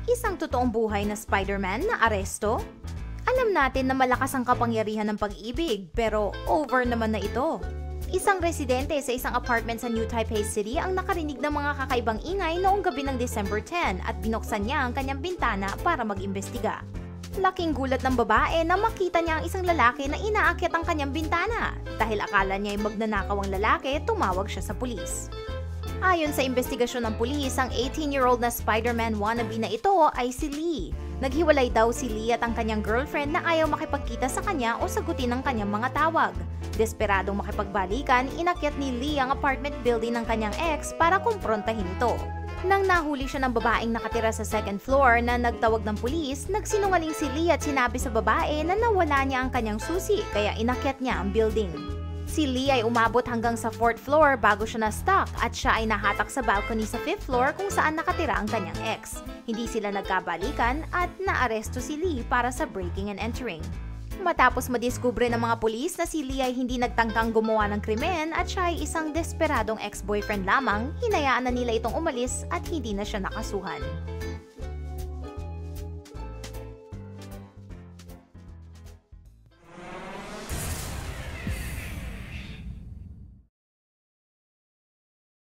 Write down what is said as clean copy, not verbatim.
Isang totoong buhay na Spider-Man na aresto? Alam natin na malakas ang kapangyarihan ng pag-ibig, pero over naman na ito. Isang residente sa isang apartment sa New Taipei City ang nakarinig ng mga kakaibang ingay noong gabi ng December 10 at binuksan niya ang kanyang bintana para mag-imbestiga. Laking gulat ng babae na makita niya ang isang lalaki na inaakyat ang kanyang bintana. Dahil akala niya ay magnanakaw ang lalaki, tumawag siya sa pulis. Ayon sa investigasyon ng pulis, ang 18-year-old na Spider-Man wannabe na ito ay si Lee. Naghiwalay daw si Lee at ang kanyang girlfriend na ayaw makipagkita sa kanya o sagutin ang kanyang mga tawag. Desperadong makipagbalikan, inakyat ni Lee ang apartment building ng kanyang ex para kumprontahin ito. Nang nahuli siya ng babaeng nakatira sa second floor na nagtawag ng pulis, nagsinungaling si Lee at sinabi sa babae na nawala niya ang kanyang susi kaya inakyat niya ang building. Si Lee ay umabot hanggang sa 4th floor bago siya na-stuck at siya ay nahatak sa balcony sa 5th floor kung saan nakatira ang kanyang ex. Hindi sila nagkabalikan at naaresto si Lee para sa breaking and entering. Matapos madiskubre ng mga pulis na si Lee ay hindi nagtangkang gumawa ng krimen at siya ay isang desperadong ex-boyfriend lamang, hinayaan na nila itong umalis at hindi na siya nakasuhan.